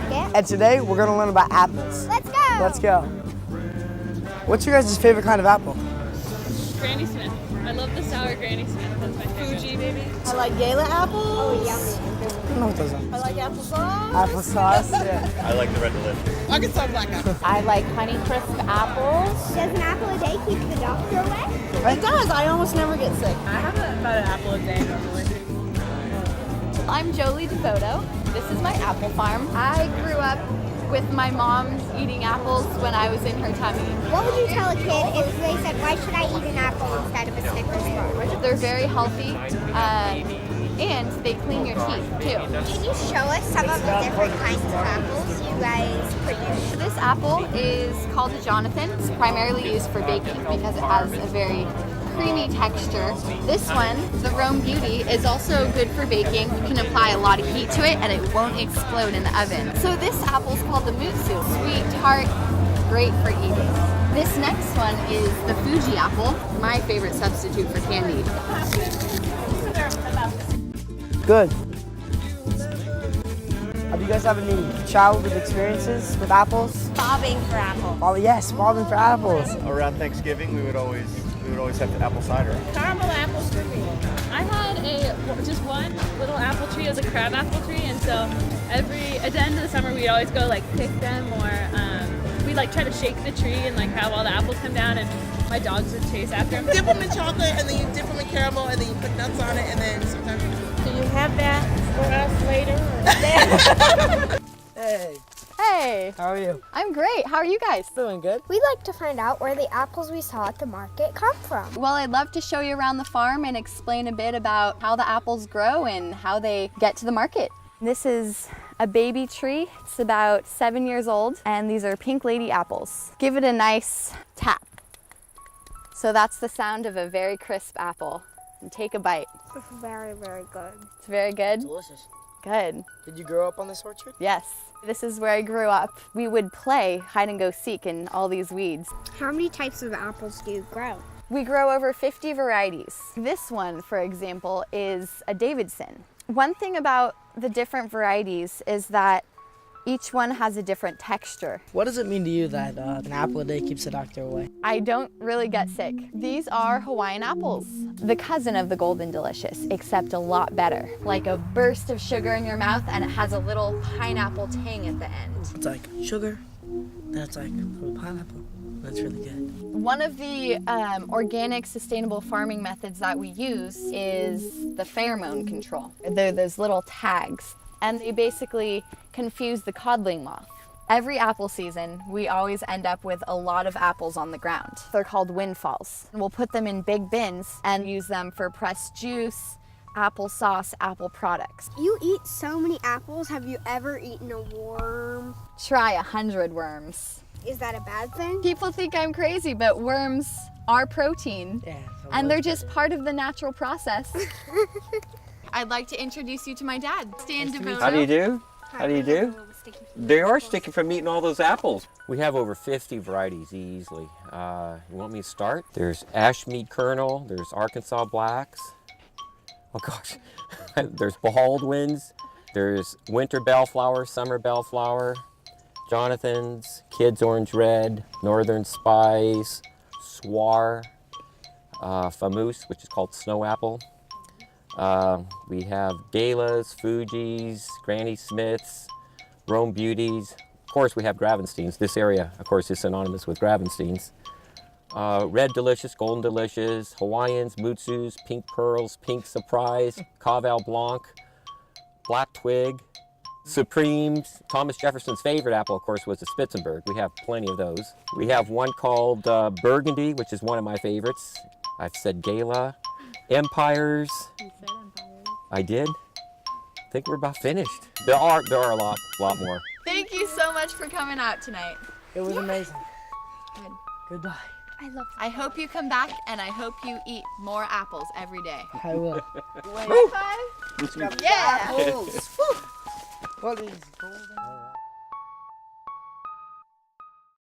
Market. And today we're gonna learn about apples. Let's go! Let's go. What's your guys' favorite kind of apple? Granny Smith. I love the sour Granny Smith. That's my favorite. Fuji, baby. I like gala apples. Oh, yummy. I don't know what those are. I like applesauce. Applesauce, yeah. I like the red delicious. Arkansas black apple. I like Honeycrisp apples. Does an apple a day keep the doctor away? It does. I almost never get sick. I have about an apple a day normally. I'm Jolie DeVoto. This is my apple farm. I grew up with my mom eating apples when I was in her tummy. What would you tell a kid if they said, why should I eat an apple instead of a Snickers bar? They're very healthy and they clean your teeth too. Can you show us some of the different kinds of apples you guys produce? This apple is called a Jonathan. It's primarily used for baking because it has a very creamy texture. This one, the Rome Beauty, is also good for baking. You can apply a lot of heat to it and it won't explode in the oven. So this apple is called the Mutsu. Sweet, tart, great for eating. This next one is the Fuji apple, my favorite substitute for candy. Good. Have you guys have any childhood experiences with apples? Bobbing for apples. Oh yes, bobbing for apples. Around Thanksgiving, we would always have the apple cider. Caramel apples for me. I had just one little apple tree. It was a crab apple tree, and so at the end of the summer, we'd always go like pick them, or we'd like try to shake the tree and like have all the apples come down, and my dogs would chase after them. Dip them in chocolate, and then you dip them in caramel, and then you put nuts on it, and then sometimes you Do you have that for us later? Hey, Hey, how are you? I'm great. How are you guys? Doing good. We'd like to find out where the apples we saw at the market come from. Well, I'd love to show you around the farm and explain a bit about how the apples grow and how they get to the market. This is a baby tree. It's about 7 years old, and these are pink lady apples. Give it a nice tap. So that's the sound of a very crisp apple. And take a bite. It's very, very good. It's very good. Delicious. Good. Did you grow up on this orchard? Yes. This is where I grew up. We would play hide and go seek in all these weeds. How many types of apples do you grow? We grow over 50 varieties. This one, for example, is a Davidson. One thing about the different varieties is that each one has a different texture. What does it mean to you that an apple a day keeps the doctor away? I don't really get sick. These are Hawaiian apples, the cousin of the Golden Delicious, except a lot better. Like a burst of sugar in your mouth, and it has a little pineapple tang at the end. It's like sugar, that's like a little pineapple. That's really good. One of the organic sustainable farming methods that we use is the pheromone control. They're those little tags, and they basically confuse the codling moth. Every apple season, we always end up with a lot of apples on the ground. They're called windfalls. We'll put them in big bins and use them for pressed juice, applesauce, apple products. You eat so many apples. Have you ever eaten a worm? Try 100 worms. Is that a bad thing? People think I'm crazy, but worms are protein. Yeah. And they're just part of the natural process. I'd like to introduce you to my dad, Stan DeVoto. How do you do? How do you do? They are sticking from eating all those apples. We have over 50 varieties easily. You want me to start? There's Ashmead Kernel, there's Arkansas Blacks. Oh gosh, there's Baldwins, there's Winter Bellflower, Summer Bellflower, Jonathan's, Kids Orange Red, Northern Spice, Swar, Famous, which is called Snow Apple. We have Galas, Fuji's, Granny Smiths, Rome Beauties. Of course, we have Gravensteins. This area, of course, is synonymous with Gravensteins. Red Delicious, Golden Delicious, Hawaiians, Mutsus, Pink Pearls, Pink Surprise, Cavell Blanc, Black Twig, Supremes. Thomas Jefferson's favorite apple, of course, was the Spitzenberg. We have plenty of those. We have one called Burgundy, which is one of my favorites. I've said Gala. Empires. You said empires. I did. I think we're about finished. There are a lot more. Thank you so much for coming out tonight. It was amazing. Good. Goodbye. I hope you come back, and I hope you eat more apples every day. I will. High five? Yeah. Apples. What is golden?